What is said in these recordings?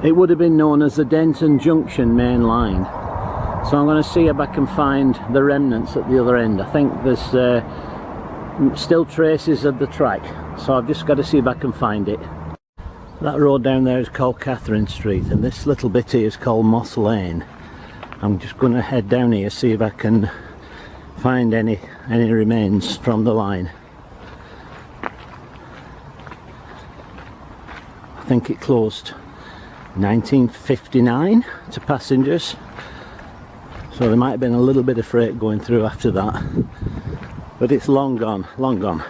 it would have been known as the Denton Junction main line. So I'm going to see if I can find the remnants at the other end. I think there's still traces of the track, so I've just got to see if I can find it. That road down there is called Catherine Street, and this little bit here is called Moss Lane. I'm just going to head down here, see if I can find any remains from the line. I think it closed 1959 to passengers, so there might have been a little bit of freight going through after that, but it's long gone, long gone.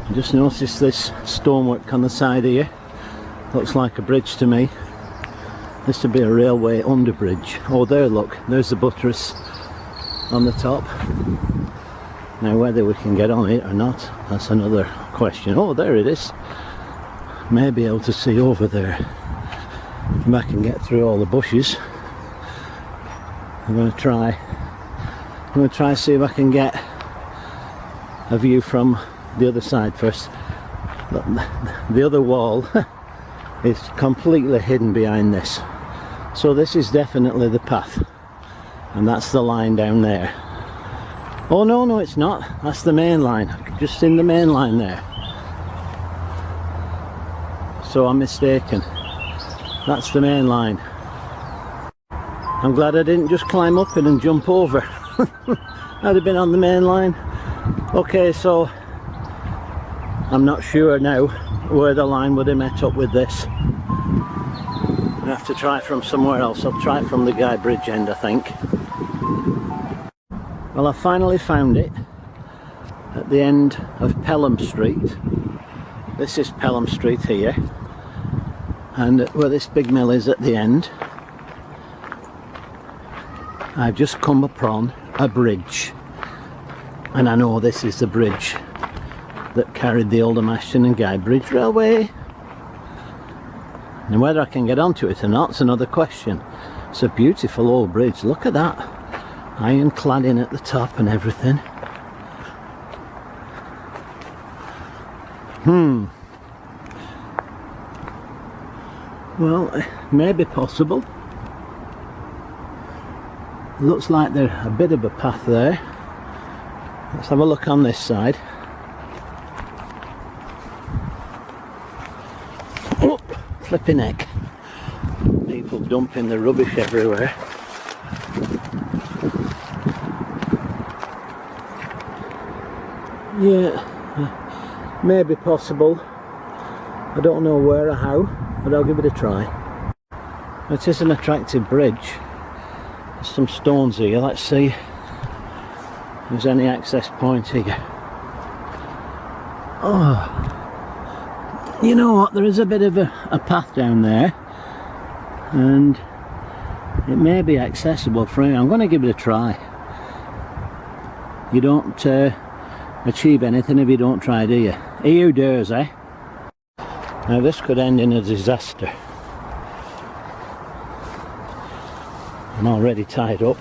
I just noticed this stonework on the side here. Looks like a bridge to me. This would be a railway underbridge. Oh, there, look, there's the buttress on the top. Now whether we can get on it or not, that's another question. Oh, there it is. May be able to see over there. If I can get through all the bushes. I'm going to try see if I can get a view from the other side first. The other wall is completely hidden behind this, so this is definitely the path, and that's the line down there. Oh no, it's not. That's the main line. I've just seen the main line there, so I'm mistaken. That's the main line. I'm glad I didn't just climb up it and jump over. I'd have been on the main line. Okay, so I'm not sure now where the line would have met up with this. I have to try from somewhere else. I'll try from the Guy Bridge end, I think. Well, I finally found it at the end of Pelham Street. This is Pelham Street here, and where this big mill is at the end, I've just come upon a bridge, and I know this is the bridge that carried the Oldham, Ashton and Guy Bridge Railway. And whether I can get onto it or not is another question. It's a beautiful old bridge. Look at that, iron cladding at the top and everything. Well, it may be possible. Looks like there's a bit of a path there. Let's have a look on this side. Oh, flipping heck. People dumping the rubbish everywhere. Yeah, maybe possible. I don't know where or how, but I'll give it a try. It is an attractive bridge. There's some stones here. Let's see if there's any access point here. Oh, you know what, there is a bit of a path down there, and it may be accessible from here. I'm going to give it a try. You don't achieve anything if you don't try, do you? He who dares, eh? Now this could end in a disaster. I'm already tied up.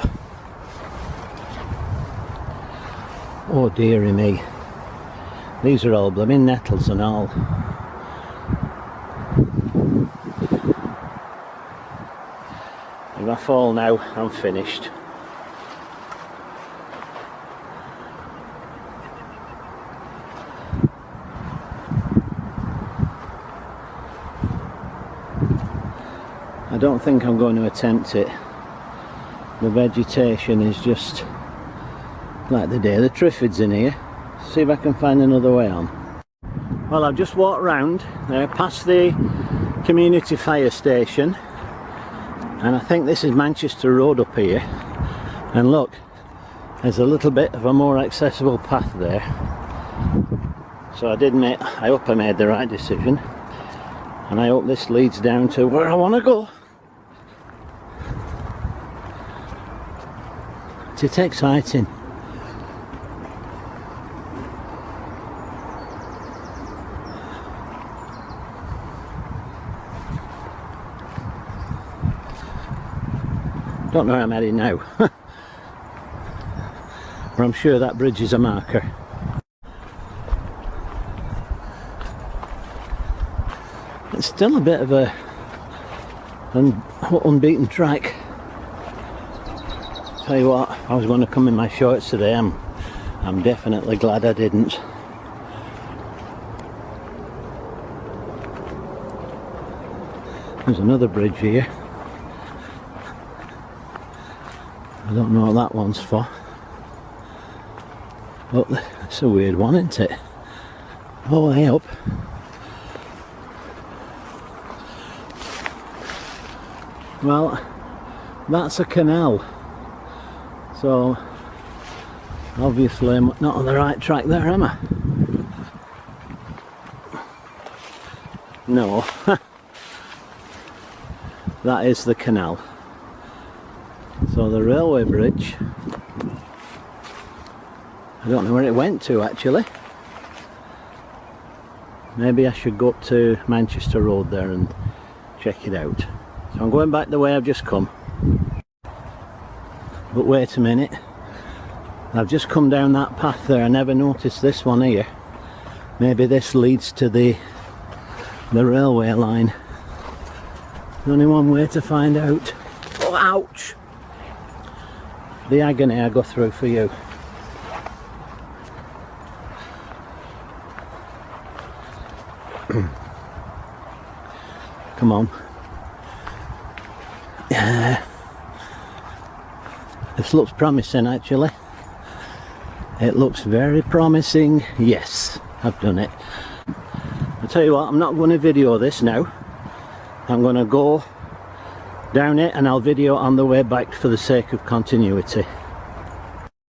Oh dearie me. These are all blooming nettles and all. If I fall now, I'm finished. I don't think I'm going to attempt it. The vegetation is just like the day the Triffids in here. See if I can find another way on. Well, I've just walked round there past the community fire station, and I think this is Manchester Road up here, and look, there's a little bit of a more accessible path there. So I hope I made the right decision, and I hope this leads down to where I want to go. It's exciting. Don't know where I'm heading now. But I'm sure that bridge is a marker. It's still a bit of a unbeaten track. Tell you what, I was going to come in my shorts today. I'm definitely glad I didn't. There's another bridge here. I don't know what that one's for. But it's a weird one, isn't it? Oh, way up. Well, that's a canal. So, obviously I'm not on the right track there, am I? No. That is the canal. So the railway bridge, I don't know where it went to actually. Maybe I should go up to Manchester Road there and check it out. So I'm going back the way I've just come. But wait a minute, I've just come down that path there. I never noticed this one here. Maybe this leads to the railway line. There's only one way to find out. Oh, ouch! The agony I go through for you. Come on. Yeah. This looks promising actually. It looks very promising. Yes, I've done it. I'll tell you what, I'm not going to video this now. I'm going to go down it and I'll video on the way back for the sake of continuity.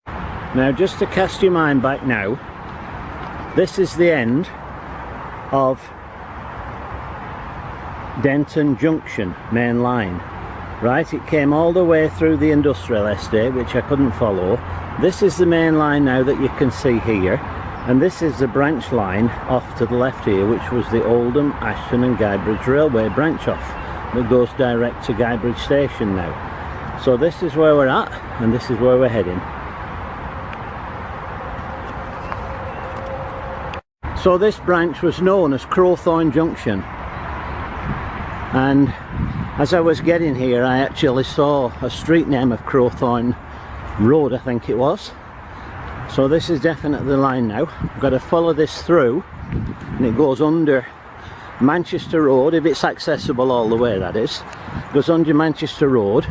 Now, just to cast your mind back now, this is the end of Denton Junction main line. Right, it came all the way through the industrial estate, which I couldn't follow. This is the main line now that you can see here, and this is the branch line off to the left here, which was the Oldham, Ashton and Guybridge Railway branch off that goes direct to Guybridge Station now. So this is where we're at, and this is where we're heading. So this branch was known as Crowthorne Junction, and as I was getting here I actually saw a street name of Crowthorne Road, I think it was. So this is definitely the line now. I've got to follow this through, and it goes under Manchester Road, if it's accessible all the way, that is. It goes under Manchester Road,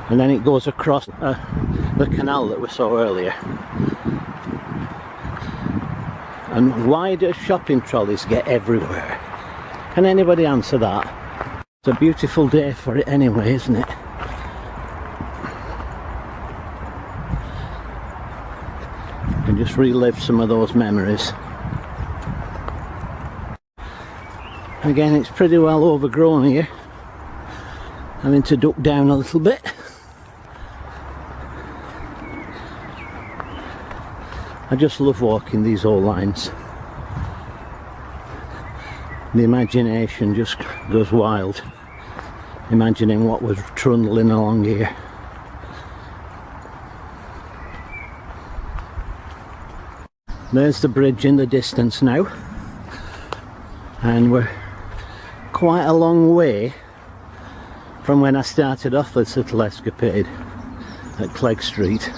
and then it goes across the canal that we saw earlier. And why do shopping trolleys get everywhere? Can anybody answer that? It's a beautiful day for it anyway, isn't it? And just relive some of those memories. Again, it's pretty well overgrown here. Having to duck down a little bit. I just love walking these old lines. The imagination just goes wild, imagining what was trundling along here. There's the bridge in the distance now, and we're quite a long way from when I started off this little escapade at Clegg Street.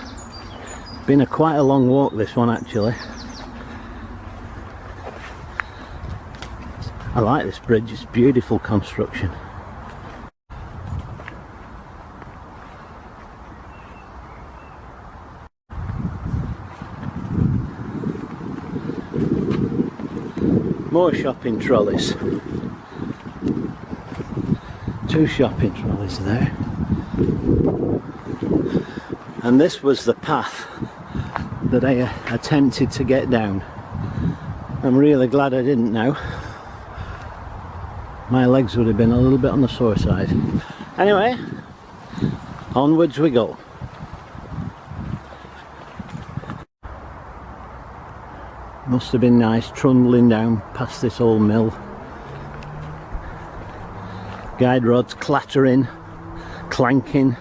Been quite a long walk, this one actually. I like this bridge, it's beautiful construction. More shopping trolleys. 2 shopping trolleys there. And this was the path that I attempted to get down. I'm really glad I didn't now. My legs would have been a little bit on the sore side. Anyway, onwards we go. Must have been nice trundling down past this old mill. Guide rods clattering, clanking.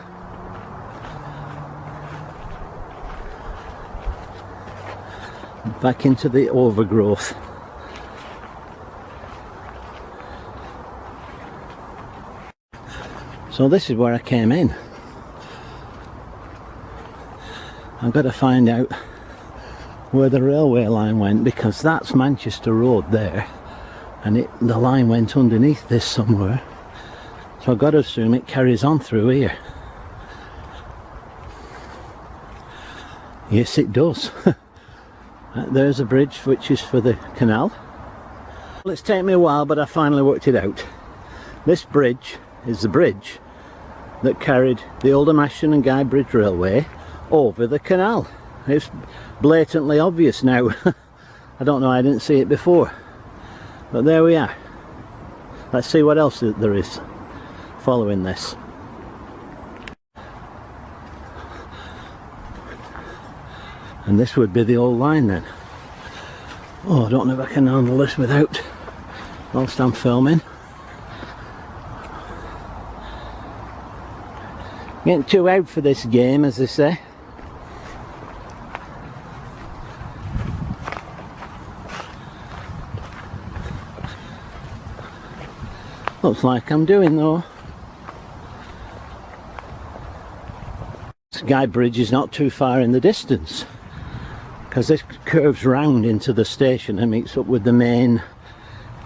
Back into the overgrowth. So this is where I came in. I've got to find out where the railway line went, because that's Manchester Road there, and the line went underneath this somewhere, so I've got to assume it carries on through here. Yes, it does. There's a bridge which is for the canal. Well, it's taken me a while, but I finally worked it out. This bridge is the bridge that carried the Oldham Ashton-under-Lyne Bridge Railway over the canal. It's blatantly obvious now. I don't know, I didn't see it before, but there we are. Let's see what else there is following this. And this would be the old line then. Oh, I don't know if I can handle this without, whilst I'm filming. Getting too out for this game, as they say. Looks like I'm doing though. This Guy Bridge is not too far in the distance, because this curves round into the station and meets up with the main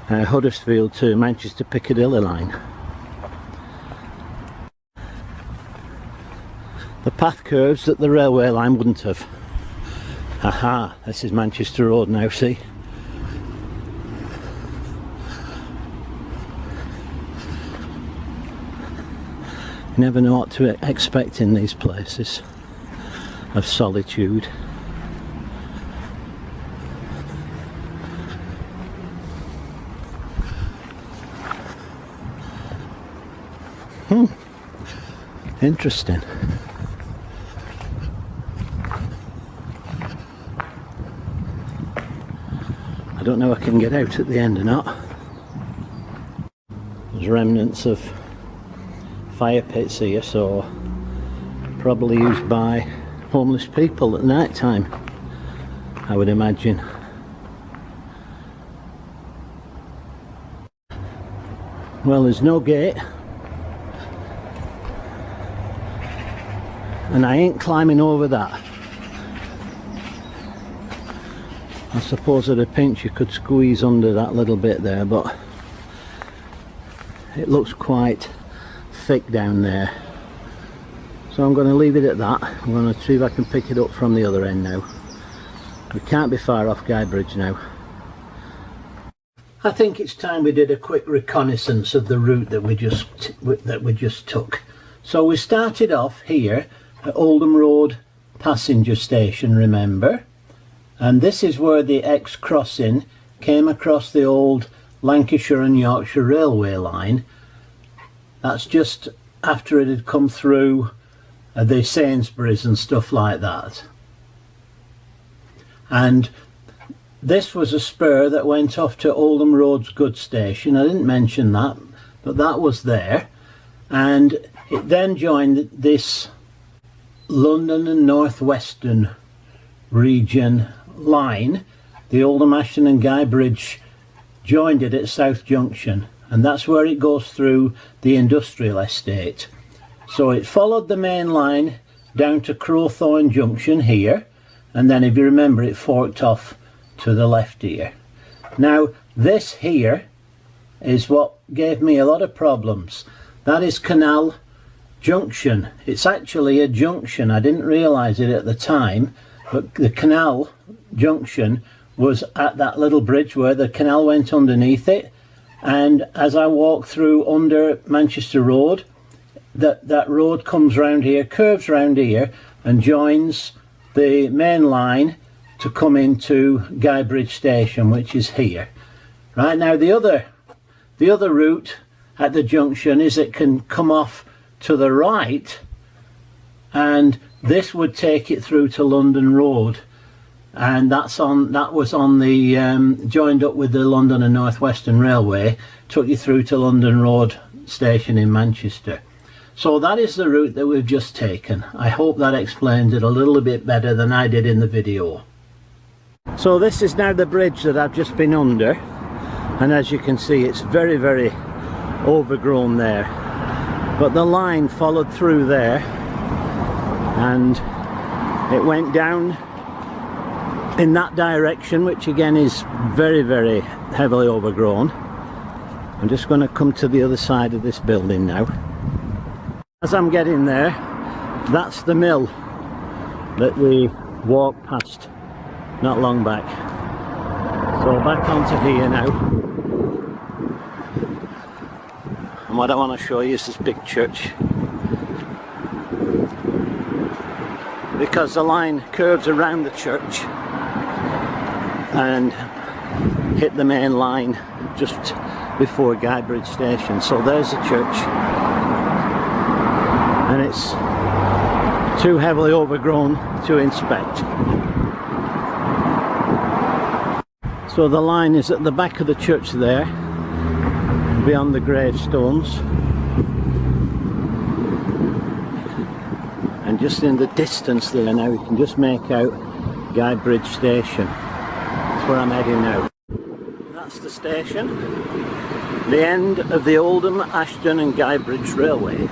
Huddersfield to Manchester Piccadilly line. The path curves that the railway line wouldn't have. Aha, this is Manchester Road now, see? You never know what to expect in these places of solitude. Interesting. I don't know if I can get out at the end or not. There's remnants of fire pits here, so probably used by homeless people at night time, I would imagine. Well, there's no gate, and I ain't climbing over that. I suppose at a pinch you could squeeze under that little bit there, but it looks quite thick down there, so I'm going to leave it at that. I'm going to see if I can pick it up from the other end now. We can't be far off Guy Bridge now. I think it's time we did a quick reconnaissance of the route that we just took. So we started off here at Oldham Road passenger station, remember, and this is where the X crossing came across the old Lancashire and Yorkshire railway line. That's just after it had come through the Sainsbury's and stuff like that. And this was a spur that went off to Oldham Road's goods station. I didn't mention that, but that was there. And it then joined this London and North Western region line. The Oldham Ashton-under-Lyne Bridge joined it at South Junction, and that's where it goes through the industrial estate. So it followed the main line down to Crowthorne Junction here, and then if you remember it forked off to the left here. Now this here is what gave me a lot of problems. That is Canal Junction. It's actually a junction. I didn't realise it at the time, but the Canal Junction was at that little bridge where the canal went underneath it, and as I walk through under Manchester Road, that road comes round here, curves round here, and joins the main line to come into Guy Bridge Station, which is here. Right now the other route at the junction is it can come off to the right, and this would take it through to London Road, and that was on the joined up with the London and North Western Railway, took you through to London Road station in Manchester. So that is the route that we've just taken. I hope that explains it a little bit better than I did in the video. So this is now the bridge that I've just been under, and as you can see it's very, very overgrown there. but the line followed through there and it went down in that direction, which again is very, very heavily overgrown. I'm just going to come to the other side of this building now. As I'm getting there, that's the mill that we walked past not long back. So back onto here now, and what I want to show you is this big church, because the line curves around the church and hit the main line just before Guybridge Station. So there's the church, and it's too heavily overgrown to inspect. So the line is at the back of the church there, beyond the gravestones, and just in the distance there now you can just make out Guybridge Station. That's where I'm heading now. That's the station, the end of the Oldham, Ashton and Guybridge Railway.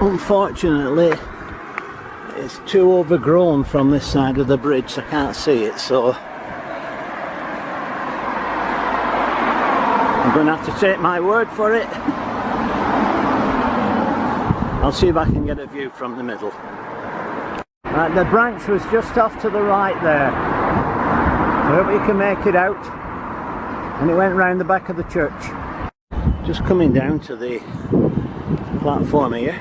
Unfortunately, it's too overgrown from this side of the bridge. I can't see it, so I'm going to have to take my word for it. I'll see if I can get a view from the middle. Right, the branch was just off to the right there. I hope you can make it out. And it went round the back of the church. Just coming down to the platform here.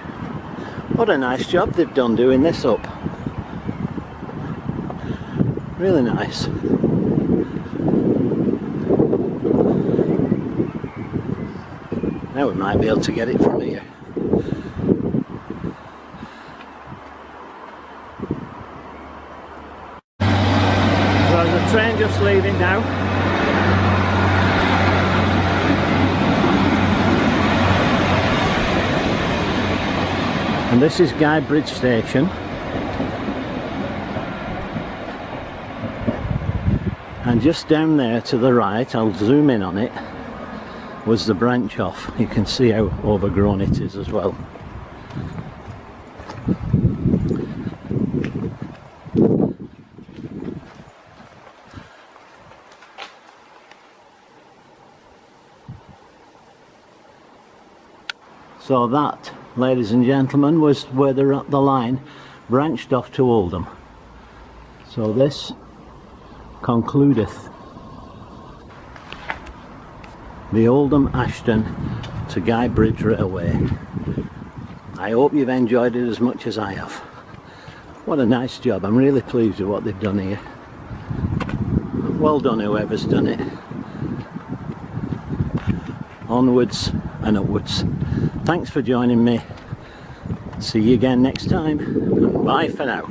What a nice job they've done doing this up. Really nice. Now we might be able to get it from here. So there's a train just leaving now. And this is Guybridge Station, and just down there to the right, I'll zoom in on it, was the branch off. You can see how overgrown it is as well. So that, ladies and gentlemen, was where the line branched off to Oldham. So this concludeth the Oldham Ashton to Guybridge Railway. I hope you've enjoyed it as much as I have. What a nice job. I'm really pleased with what they've done here. Well done whoever's done it. Onwards and upwards. Thanks for joining me. See you again next time. Bye for now.